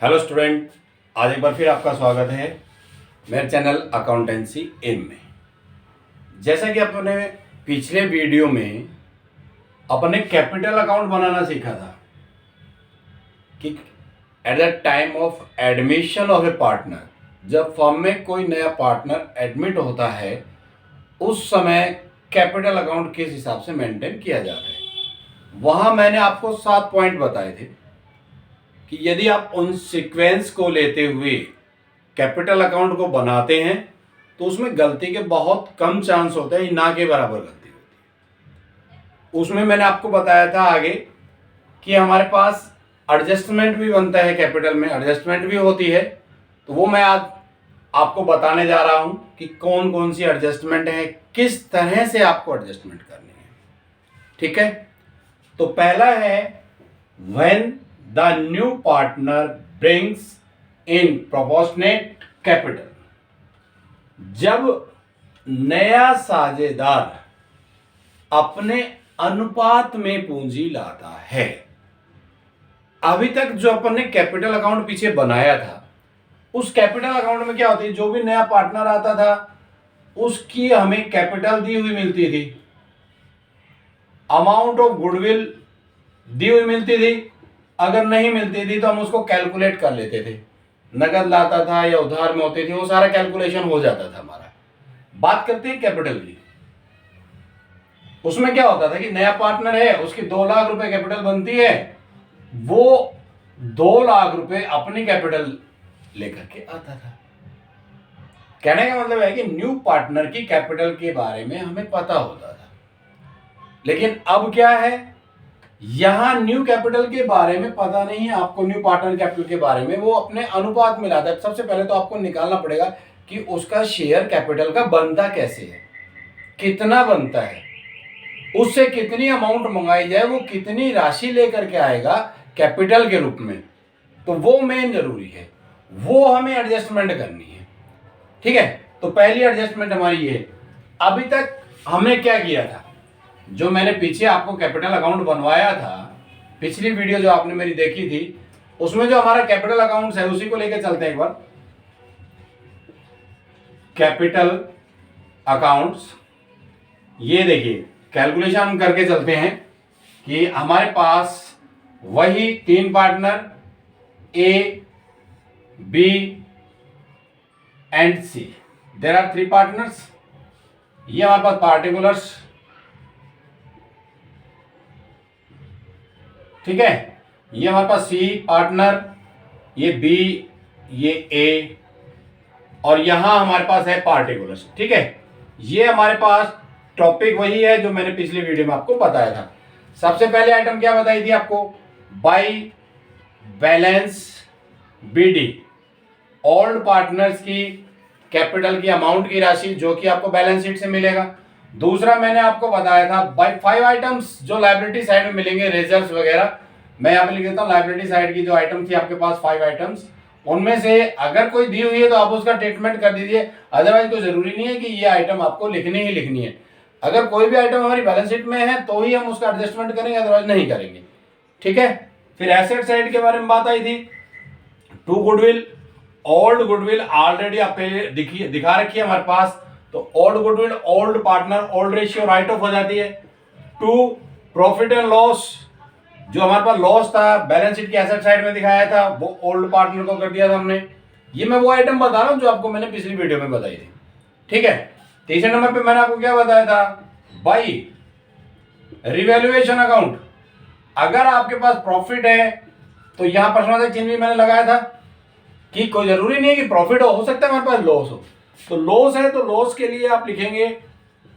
Hello student, आज एक बार फिर आपका स्वागत है मेरे चैनल अकाउंटेंसी एम में। जैसा कि अपने पिछले वीडियो में अपने कैपिटल अकाउंट बनाना सीखा था कि at the time of admission of A partner, जब फर्म में कोई नया पार्टनर एडमिट होता है उस समय कैपिटल अकाउंट किस हिसाब से मेंटेन किया जाता है। वहाँ मैंने आपको 7 पॉइंट बताए थे कि यदि आप उन सीक्वेंस को लेते हुए कैपिटल अकाउंट को बनाते हैं तो उसमें गलती के बहुत कम चांस होते हैं, ना के बराबर गलती होती है। उसमें मैंने आपको बताया था आगे कि हमारे पास एडजस्टमेंट भी बनता है, कैपिटल में एडजस्टमेंट भी होती है। तो वो मैं आज आपको बताने जा रहा हूं कि कौन कौन सी एडजस्टमेंट है, किस तरह से आपको एडजस्टमेंट करनी है। ठीक है, तो पहला है when the new partner brings in proportionate capital. जब नया साझेदार अपने अनुपात में पूंजी लाता है। अभी तक जो अपन ने कैपिटल अकाउंट पीछे बनाया था उस कैपिटल अकाउंट में क्या होती है, जो भी नया पार्टनर आता था उसकी हमें कैपिटल दी हुई मिलती थी, अमाउंट ऑफ गुडविल दी हुई मिलती थी। अगर नहीं मिलती थी तो हम उसको कैलकुलेट कर लेते थे, नगद लाता था या उधार में होती थी, वो सारा कैलकुलेशन हो जाता था हमारा। बात करते हैं कैपिटल की। उसमें क्या होता था कि नया पार्टनर है, उसकी 2 लाख रुपए कैपिटल बनती है, वो 2 लाख रुपए अपनी कैपिटल लेकर के आता था। कहने का मतलब है कि न्यू पार्टनर की कैपिटल के बारे में हमें पता होता था। लेकिन अब क्या है, यहां न्यू कैपिटल के बारे में पता नहीं है आपको, न्यू पार्टनर कैपिटल के बारे में वो अपने अनुपात में लाता है। सबसे पहले तो आपको निकालना पड़ेगा कि उसका शेयर कैपिटल का बनता कैसे है, कितना बनता है, उससे कितनी अमाउंट मंगाई जाए, वो कितनी राशि लेकर के आएगा कैपिटल के रूप में। तो वो मेन जरूरी है, वो हमें एडजस्टमेंट करनी है। ठीक है, तो पहली एडजस्टमेंट हमारी ये। अभी तक हमने क्या किया था, जो मैंने पीछे आपको कैपिटल अकाउंट बनवाया था, पिछली वीडियो जो आपने मेरी देखी थी उसमें जो हमारा कैपिटल अकाउंट है उसी को लेकर चलते हैं एक बार। कैपिटल अकाउंट्स, ये देखिए कैलकुलेशन हम करके चलते हैं कि हमारे पास वही 3 partner A, B and C, there are 3 partners. ये हमारे पास पार्टिकुलर्स, ठीक है। ये हमारे पास सी पार्टनर, ये बी, ये ए, और यहां हमारे पास है पार्टिकुलर्स। ठीक है, ये हमारे पास टॉपिक वही है जो मैंने पिछली वीडियो में आपको बताया था। सबसे पहले आइटम क्या बताई थी आपको, by balance BD, old partners की कैपिटल की अमाउंट की राशि जो कि आपको बैलेंस शीट से मिलेगा। दूसरा मैंने आपको बताया था बाय 5 आइटम्स जो लायबिलिटी साइड में मिलेंगे, रिजर्व्स वगैरह। मैं यहाँ पे लिख देता हूँ लायबिलिटी साइड की जो आइटम थी आपके पास 5 आइटम्स, उनमें से अगर कोई दी हुई है तो आप उसका ट्रीटमेंट कर दीजिए, अदरवाइज कोई जरूरी नहीं है कि ये आइटम आपको लिखनी ही लिखनी है। अगर कोई भी आइटम हमारी बैलेंस शीट में है तो ही हम उसका एडजस्टमेंट करेंगे, अदरवाइज नहीं करेंगे। ठीक है, फिर एसेट साइड के बारे में बात आई थी। 2 गुडविल, ओल्ड गुडविल ऑलरेडी आप पहले दिखा रखी है हमारे पास, तो old goodwill, old partner, old ratio right of हो जाती है। 2 प्रॉफिट एंड लॉस, जो हमारे पास लॉस था बैलेंस शीट की एसेट साइड में दिखाया था, वो ओल्ड पार्टनर को कर दिया था हमने। ये मैं वो आइटम बता रहा हूं जो आपको मैंने पिछली वीडियो में बताई थी। ठीक है, तीसरे नंबर पे मैंने आपको क्या बताया था, बाय रिवैल्यूएशन अकाउंट। अगर आपके पास प्रॉफिट है तो यहां प्रश्नार्थक चिन्ह भी मैंने लगाया था कि कोई जरूरी नहीं है कि प्रॉफिट हो सकता है हमारे पास लॉस हो। तो लॉस है तो लॉस के लिए आप लिखेंगे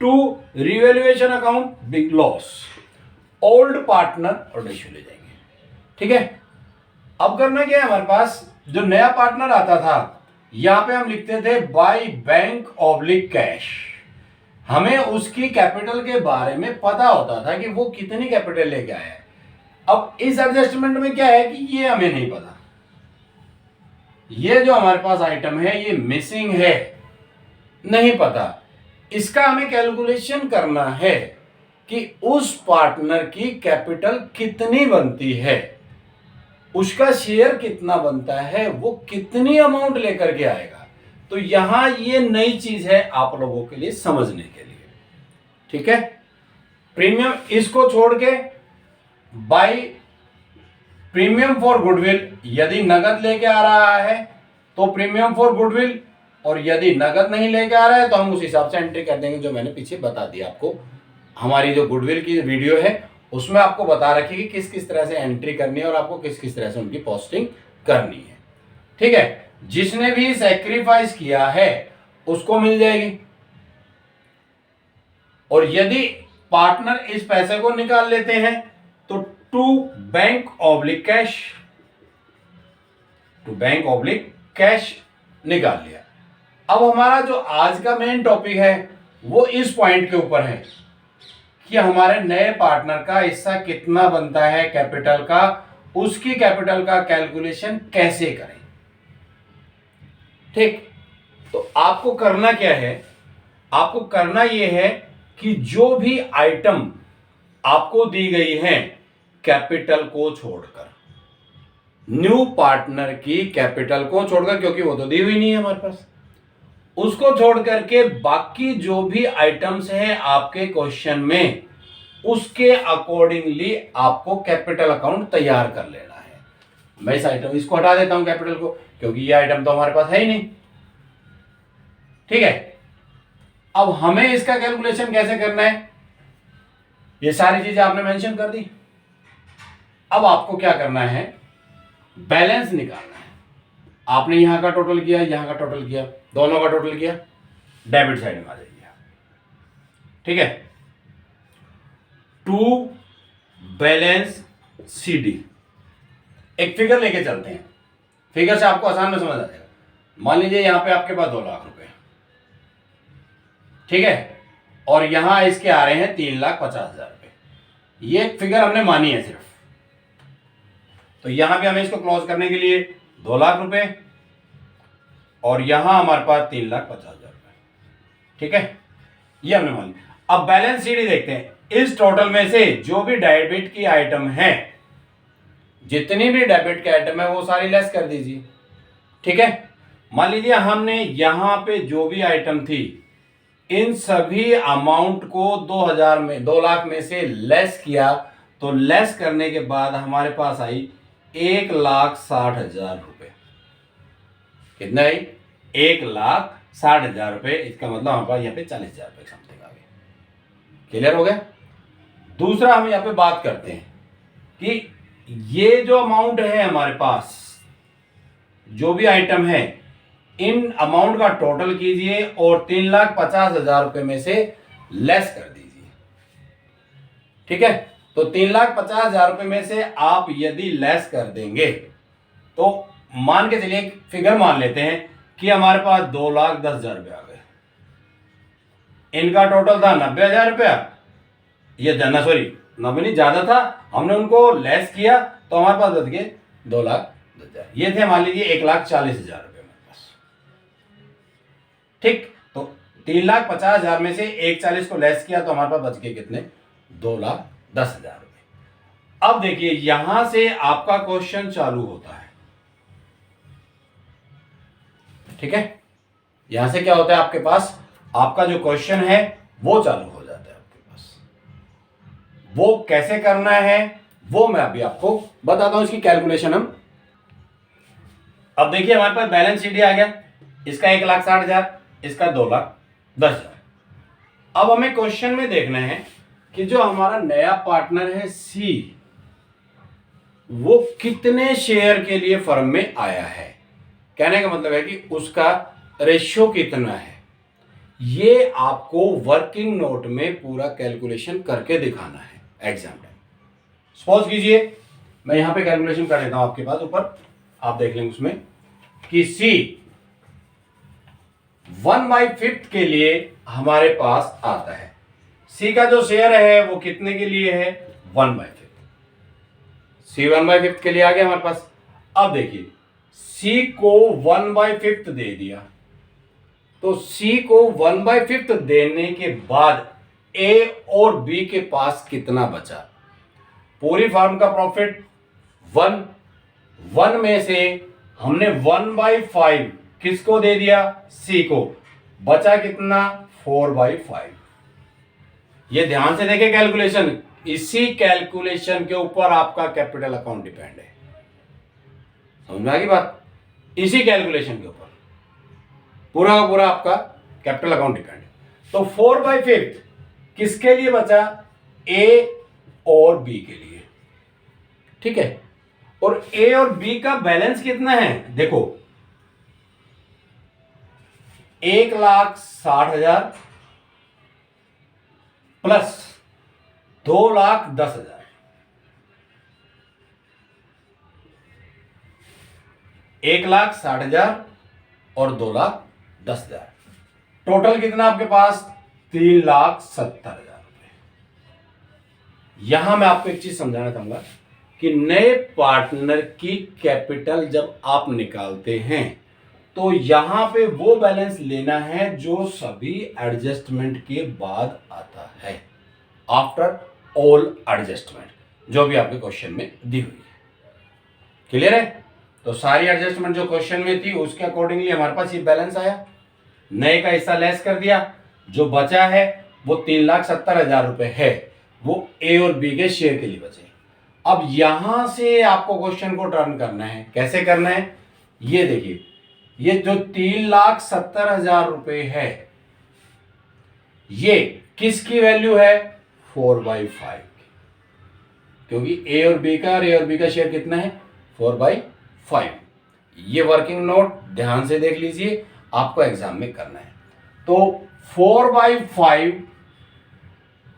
to revaluation account big loss, old partner और रेशियो ले जाएंगे। ठीक है, अब करना क्या है, हमारे पास जो नया पार्टनर आता था यहां पे हम लिखते थे बाय बैंक ऑब्लिक कैश। हमें उसकी कैपिटल के बारे में पता होता था कि वो कितनी कैपिटल लेके आया है। अब इस एडजस्टमेंट में क्या है कि ये हमें नहीं पता, ये जो हमारे पास आइटम है ये मिसिंग है, नहीं पता। इसका हमें कैलकुलेशन करना है कि उस पार्टनर की कैपिटल कितनी बनती है। उसका शेयर कितना बनता है, वो कितनी अमाउंट लेकर के आएगा। तो यहां ये नई चीज है आप लोगों के लिए समझने के लिए, ठीक है। प्रीमियम इसको छोड़ के बाय प्रीमियम फॉर गुडविल, यदि नगद लेके आ रहा है तो प्रीमियम फॉर गुडविल, और यदि नगद नहीं लेके आ रहा है तो हम उस हिसाब से एंट्री कर देंगे, जो मैंने पीछे बता दिया आपको। हमारी जो गुडविल की वीडियो है उसमें आपको बता रखी कि किस किस तरह से एंट्री करनी है और आपको किस किस तरह से उनकी पोस्टिंग करनी है, ठीक है। जिसने भी सैक्रिफाइस किया है उसको मिल जाएगी, और यदि पार्टनर इस पैसे को निकाल लेते हैं तो टू बैंक ऑब्लिक कैश निकाल लिया। अब हमारा जो आज का मेन टॉपिक है वो इस पॉइंट के ऊपर है कि हमारे नए पार्टनर का हिस्सा कितना बनता है कैपिटल का, उसकी कैपिटल का कैलकुलेशन कैसे करें, ठीक। तो आपको करना क्या है, आपको करना यह है कि जो भी आइटम आपको दी गई है कैपिटल को छोड़कर, न्यू पार्टनर की कैपिटल को छोड़कर, क्योंकि वो तो दी हुई नहीं है हमारे पास, उसको छोड़ करके बाकी जो भी आइटम्स हैं आपके क्वेश्चन में, उसके अकॉर्डिंगली आपको कैपिटल अकाउंट तैयार कर लेना है। मैं इस आइटम इसको हटा देता हूं कैपिटल को, क्योंकि ये आइटम तो हमारे पास है ही नहीं, ठीक है। अब हमें इसका कैलकुलेशन कैसे करना है, ये सारी चीजें आपने मेंशन कर दी। अब आपको क्या करना है, बैलेंस निकालना है। आपने यहां का टोटल किया, यहां का टोटल किया, दोनों का टोटल किया, डेबिट साइड में आ जाइए, ठीक है। टू बैलेंस सीडी, एक फिगर लेके चलते हैं, फिगर से आपको आसान में समझ आ जाएगा। मान लीजिए यहां पे आपके पास 2 लाख रुपए, ठीक है, और यहां इसके आ रहे हैं 3,50,000 रुपए। ये फिगर हमने मानी है सिर्फ, तो यहां पे हमें इसको क्लोज करने के लिए 2 लाख रुपए, और यहां हमारे पास 3,50,000 रुपए, ठीक है, ये हमने मान लिया। अब बैलेंस सीडी देखते हैं, इस टोटल में से जो भी डेबिट की आइटम है, जितनी भी डेबिट की आइटम है वो सारी लेस कर दीजिए, ठीक है। मान लीजिए हमने यहां पे जो भी आइटम थी इन सभी अमाउंट को 2 लाख में से लेस किया, तो लेस करने के बाद हमारे पास आई 1,60,000 रुपए। कितना आई? 1,60,000 रुपए। इसका मतलब हमारे पास यहाँ पे 40,000 रुपए समथिंग आ गए। क्लियर हो गया। दूसरा हम यहाँ पे बात करते हैं कि ये जो अमाउंट है हमारे पास, जो भी आइटम है, इन अमाउंट का टोटल कीजिए और 3,50,000 रुपए में से लेस कर दीजिए, ठीक है। तो 3,50,000 रुपए में से आप यदि लेस कर देंगे तो मान के चलिए फिगर मान लेते हैं कि हमारे पास 2,10,000 रुपये आ गए। इनका टोटल था 90,000 रुपया, ये जाना सॉरी 90 नहीं, ज्यादा था, हमने उनको लेस किया तो हमारे पास बच गए 2,10,000। ये थे मान लीजिए 1,40,000 रुपये मेरे पास, ठीक। तो 3,50,000 में से 1,40 को लेस किया तो हमारे पास बच गए कितने? 2,10,000 रुपये। अब देखिए यहां से आपका क्वेश्चन चालू होता है, ठीक है। यहां से क्या होता है आपके पास, आपका जो क्वेश्चन है वो चालू हो जाता है आपके पास। वो कैसे करना है वो मैं अभी आपको बताता हूं, इसकी कैलकुलेशन हम। अब देखिए हमारे पास बैलेंस शीट आ गया, इसका 1,60,000, इसका 2,10,000। अब हमें क्वेश्चन में देखना है कि जो हमारा नया पार्टनर है सी, वो कितने शेयर के लिए फर्म में आया है। कहने का मतलब है कि उसका रेशियो कितना है। ये आपको वर्किंग नोट में पूरा कैलकुलेशन करके दिखाना है एग्जाम टाइम। सपोज कीजिए मैं यहां पे कैलकुलेशन कर देता हूं आपके पास ऊपर, आप देख लेंगे उसमें कि सी 1/5 के लिए हमारे पास आता है। सी का जो शेयर है वो कितने के लिए है? 1/5। सी 1/5 के लिए आ गया हमारे पास। अब देखिए सी को 1/5 दे दिया, तो सी को 1/5 देने के बाद ए और बी के पास कितना बचा? पूरी फार्म का प्रॉफिट 1, 1 में से हमने 1/5 किसको दे दिया, सी को, बचा कितना 4/5। ये ध्यान से देखें कैलकुलेशन, इसी कैलकुलेशन के ऊपर आपका कैपिटल अकाउंट डिपेंड है। समझ में आ गई बात, इसी कैलकुलेशन के ऊपर पूरा का पूरा आपका कैपिटल अकाउंट डिपेंड है। तो 4/5 किसके लिए बचा, ए और बी के लिए, ठीक है। और ए और बी का बैलेंस कितना है, देखो 1,60,000 प्लस 2,10,000, 1,60,000 और 2,10,000, टोटल कितना आपके पास 3,70,000 रुपए। यहां मैं आपको एक चीज समझाना चाहूंगा कि नए पार्टनर की कैपिटल जब आप निकालते हैं तो यहां पे वो बैलेंस लेना है जो सभी एडजस्टमेंट के बाद आता है, आफ्टर ऑल एडजस्टमेंट, जो भी आपके क्वेश्चन में दी हुई है। क्लियर है, तो सारी एडजस्टमेंट जो क्वेश्चन में थी उसके अकॉर्डिंगली हमारे पास ये बैलेंस आया, नए का हिस्सा लेस कर दिया, जो बचा है वो 3,70,000 रुपए है, वो ए और बी के शेयर के लिए बचे। अब यहां से आपको क्वेश्चन को टर्न करना है, कैसे करना है, ये देखिए, ये जो 3,70,000 रुपए है ये किसकी वैल्यू है, 4/5, क्योंकि ए और बी का शेयर कितना है 4/5। ये वर्किंग नोट ध्यान से देख लीजिए, आपको एग्जाम में करना है। तो 4/5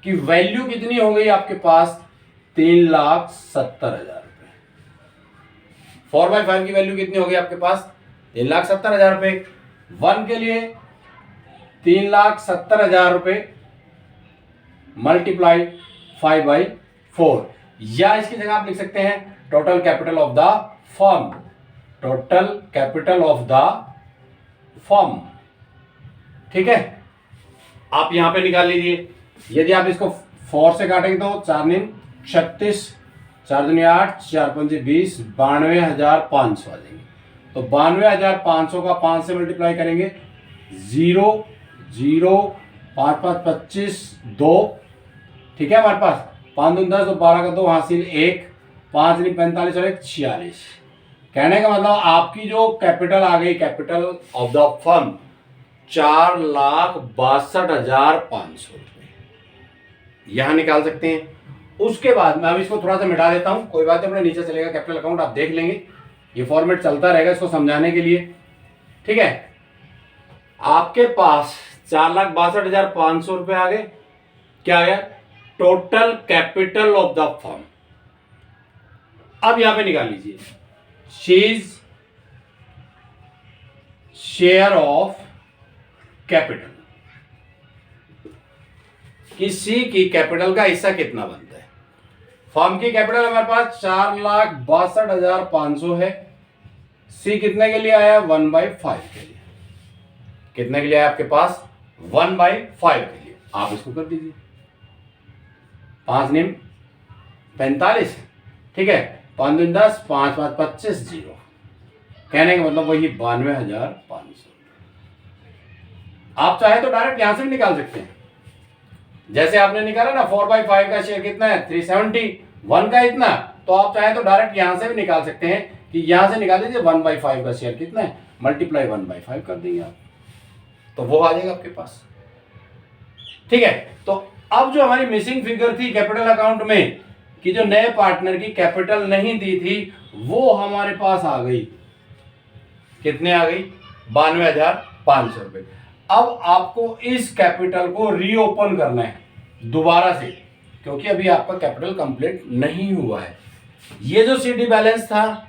की वैल्यू कितनी हो गई आपके पास, 3,70,000 रुपए। 4/5 की वैल्यू कितनी हो गई आपके पास, 3,70,000 रुपए। 1 के लिए 3,70,000 रुपए मल्टीप्लाई 5/4, या इसकी जगह आप लिख सकते हैं total capital of the firm, total capital of the firm, ठीक है। आप यहां पे निकाल लीजिए, यदि आप इसको 4 से काटेंगे तो 4×9 = 36, 4×2 = 8, 4×5 = 20, 92,500 आ जाएंगे। तो 92,500 का 5 से मल्टीप्लाई करेंगे, 0 0 5 5 25 2, ठीक है। हमारे पास 5 दूनी 10, 12 का 2 हासिल 1, 5 नहीं 45 और 1 46। कहने का मतलब आपकी जो कैपिटल आ गई, कैपिटल ऑफ द फर्म 4,62,500 रुपए यहां निकाल सकते हैं। उसके बाद मैं अब इसको थोड़ा सा मिटा देता हूं, कोई बात नहीं, अपने नीचे चलेगा कैपिटल अकाउंट, आप देख लेंगे, ये फॉर्मेट चलता रहेगा इसको समझाने के लिए, ठीक है। आपके पास 4,62,500 रुपए आ गए, क्या आया, total capital of the firm. अब यहां पे निकाल लीजिए, शीज शेयर ऑफ कैपिटल, किसी की कैपिटल का हिस्सा कितना बनता है। फर्म की कैपिटल हमारे पास 4,62,500 है, सी कितने के लिए आया, 1/5 के लिए, कितने के लिए आया आपके पास, 1/5 के लिए। आप इसको कर दीजिए, 5 निम 45, ठीक है, 5 दूनी 10, 5 5 25 0, कहने का मतलब वही 92,500। आप चाहे तो डायरेक्ट यहां से भी निकाल सकते हैं, जैसे आपने निकाला ना 4/5 का शेयर कितना है 370, 1 का इतना, तो आप चाहे तो डायरेक्ट यहां से भी निकाल सकते हैं कि यहां से निकाल दीजिए 1/5 का शेयर कितना है, मल्टीप्लाई 1/5 कर देंगे आप, तो वो आ जाएगा आपके पास, ठीक है। तो अब जो हमारी मिसिंग फिगर थी कैपिटल अकाउंट में कि जो नए पार्टनर की कैपिटल नहीं दी थी, वो हमारे पास आ गई, कितने आ गई, 92,500 रुपए। अब आपको इस कैपिटल को रीओपन करना है दोबारा से, क्योंकि अभी आपका कैपिटल कंप्लीट नहीं हुआ है। ये जो सीडी बैलेंस था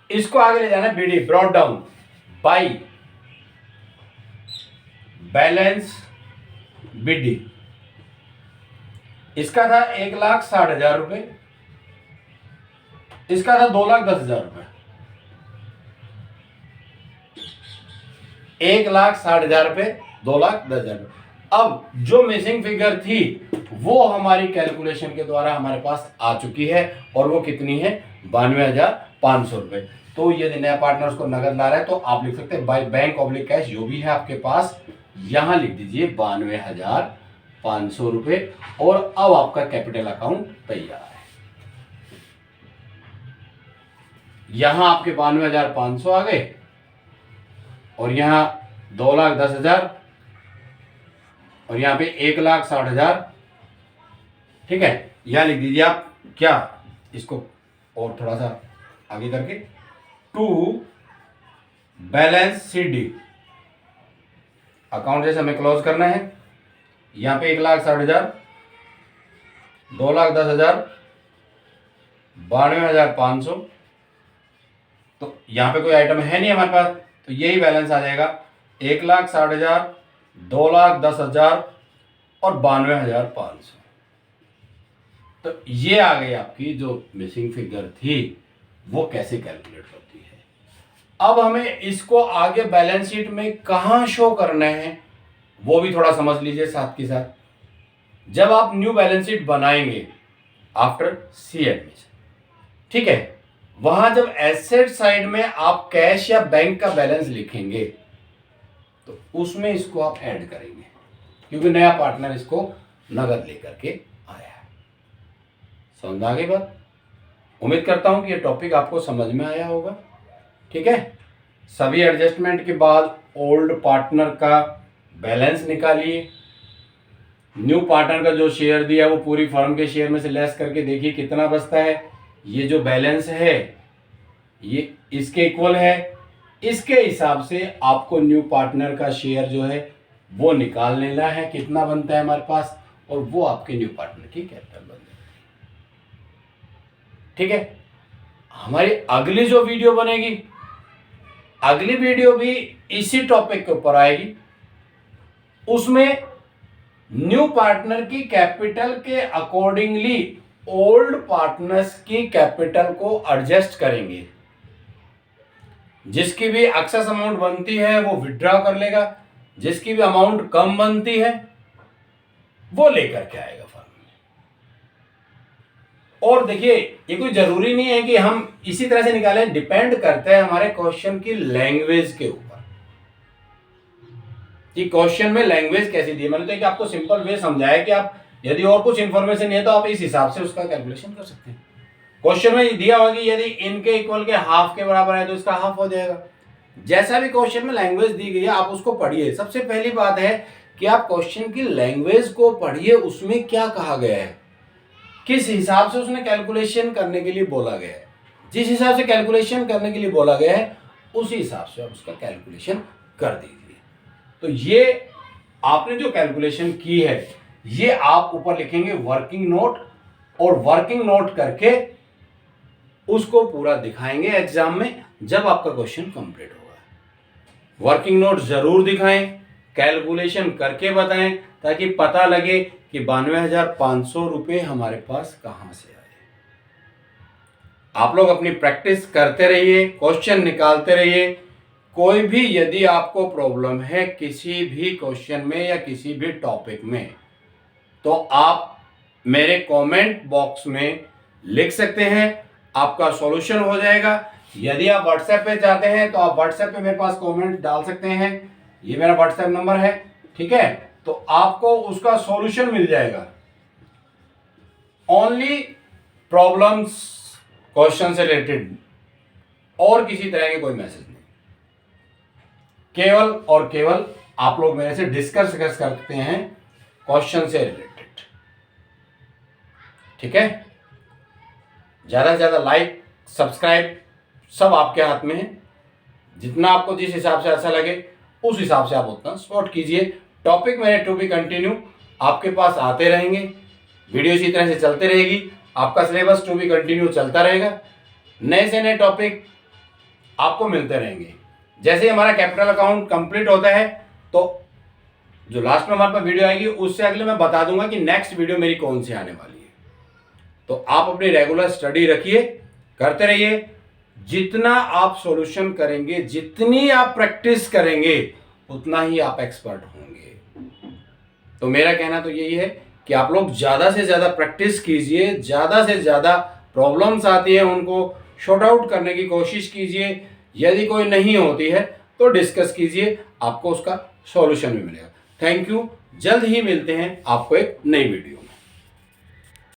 इसको आगे ले जाना है BD, brought down by balance BD. इसका था 1,60,000 रुपए, इसका था 2,10,000 रुपए, 1,60,000 रुपए, 2,10,000 रुपए। अब जो मिसिंग फिगर थी वो हमारी कैलकुलेशन के द्वारा हमारे पास आ चुकी है, और वो कितनी है, 92,500 रुपये। तो यदि नया पार्टनर उसको नगद ला रहा है तो आप लिख सकते हैं बाय बैंक ऑब्लिक कैश, जो भी है आपके पास, यहां लिख दीजिए 92,500 रुपये। और अब आपका कैपिटल अकाउंट तैयार है। यहां आपके 92,500 आ गए और यहां 2,10,000 और यहां पे 1,60,000। ठीक है, यहां लिख दीजिए आप क्या, इसको और थोड़ा सा आगे करके, टू बैलेंस शीट अकाउंट जैसे हमें क्लोज करना है। यहां पे 1,60,000, 2,10,000, 92,500। तो यहां पे कोई आइटम है नहीं हमारे पास, तो यही बैलेंस आ जाएगा 1,60,000, 2,10,000 और 92,500। तो ये आ गई आपकी जो मिसिंग फिगर थी, वो कैसे कैलकुलेट होती है। अब हमें इसको आगे बैलेंस शीट में कहां शो करना है वो भी थोड़ा समझ लीजिए साथ के साथ। जब आप न्यू बैलेंस शीट बनाएंगे आफ्टर सी एडमिशन, ठीक है, वहां जब एसेट साइड में आप कैश या बैंक का बैलेंस लिखेंगे तो उसमें इसको आप ऐड करेंगे, क्योंकि नया पार्टनर इसको नगद लेकर के आया है। समझ आ गई बात? उम्मीद करता हूं कि ये टॉपिक आपको समझ में आया होगा। ठीक है, सभी एडजस्टमेंट के बाद ओल्ड पार्टनर का बैलेंस निकालिए, न्यू पार्टनर का जो शेयर दिया है वो पूरी फर्म के शेयर में से लेस करके देखिए कितना बचता है। ये जो बैलेंस है ये इसके इक्वल है, इसके हिसाब से आपको न्यू पार्टनर का शेयर जो है वो निकाल लेना है, कितना बनता है हमारे पास, और वो आपके न्यू पार्टनर की कैपिटल बन जाएगी। ठीक है, हमारी अगली जो वीडियो बनेगी, अगली वीडियो भी इसी टॉपिक के ऊपर आएगी। उसमें न्यू पार्टनर की कैपिटल के अकॉर्डिंगली ओल्ड पार्टनर्स की कैपिटल को एडजस्ट करेंगे। जिसकी भी एक्सेस अमाउंट बनती है वो विड्रॉ कर लेगा, जिसकी भी अमाउंट कम बनती है वो लेकर के आएगा फर्म में। और देखिए, ये कोई जरूरी नहीं है कि हम इसी तरह से निकालें, डिपेंड करता है हमारे क्वेश्चन की लैंग्वेज के ऊपर कि क्वेश्चन में लैंग्वेज कैसी दी है। मैंने तो एक आपको सिंपल वे समझाया कि आप यदि और कुछ इंफॉर्मेशन नहीं है तो आप इस हिसाब से उसका कैलकुलेशन कर सकते हैं। क्वेश्चन में दिया होगा कि यदि इनके इक्वल के हाफ के बराबर है तो इसका हाफ हो जाएगा। जैसा भी क्वेश्चन में लैंग्वेज दी गई है आप उसको पढ़िए। सबसे पहली बात है कि आप क्वेश्चन की लैंग्वेज को पढ़िए, उसमें क्या कहा गया है, किस हिसाब से उसने कैलकुलेशन करने के लिए बोला गया है। जिस हिसाब से कैलकुलेशन करने के लिए बोला गया है उसी हिसाब से आप उसका कैलकुलेशन कर दीजिए। तो ये आपने जो कैलकुलेशन की है ये आप ऊपर लिखेंगे वर्किंग नोट, और वर्किंग नोट करके उसको पूरा दिखाएंगे एग्जाम में जब आपका क्वेश्चन कंप्लीट होगा। वर्किंग नोट जरूर दिखाएं, कैलकुलेशन करके बताएं, ताकि पता लगे कि 92,500 रुपये हमारे पास कहां से आए। आप लोग अपनी प्रैक्टिस करते रहिए, क्वेश्चन निकालते रहिए। कोई भी यदि आपको प्रॉब्लम है किसी भी क्वेश्चन में या किसी भी टॉपिक में तो आप मेरे कमेंट बॉक्स में लिख सकते हैं, आपका सॉल्यूशन हो जाएगा। यदि आप व्हाट्सएप पे चाहते हैं तो आप व्हाट्सएप पे मेरे पास कमेंट डाल सकते हैं, ये मेरा व्हाट्सएप नंबर है। ठीक है, तो आपको उसका सॉल्यूशन मिल जाएगा। ओनली प्रॉब्लम्स क्वेश्चन से रिलेटेड, और किसी तरह के कोई मैसेज नहीं। केवल और केवल आप लोग मेरे से डिस्कस कर सकते हैं क्वेश्चन से रिलेटेड। ठीक है, ज्यादा से ज्यादा लाइक सब्सक्राइब सब आपके हाथ में है। जितना आपको जिस हिसाब से अच्छा लगे उस हिसाब से आप उतना सपोर्ट कीजिए। टॉपिक मेरे टू बी कंटिन्यू आपके पास आते रहेंगे, वीडियो इसी तरह से चलते रहेगी, आपका सिलेबस टू बी कंटिन्यू चलता रहेगा। नए से नए टॉपिक आपको मिलते रहेंगे। जैसे ही हमारा कैपिटल अकाउंट कंप्लीट होता है तो जो लास्ट में हमारे पास वीडियो आएगी उससे अगले मैं बता दूंगा कि नेक्स्ट वीडियो मेरी कौन सी आने वाली है। तो आप अपनी रेगुलर स्टडी रखिए, करते रहिए। जितना आप सॉल्यूशन करेंगे, जितनी आप प्रैक्टिस करेंगे, उतना ही आप एक्सपर्ट होंगे। तो मेरा कहना तो यही है कि आप लोग ज़्यादा से ज़्यादा प्रैक्टिस कीजिए, ज़्यादा से ज़्यादा प्रॉब्लम्स आती है उनको शॉर्ट आउट करने की कोशिश कीजिए। यदि कोई नहीं होती है तो डिस्कस कीजिए, आपको उसका सॉल्यूशन भी मिलेगा। Thank you. जल्द ही मिलते हैं आपको एक नई वीडियो में।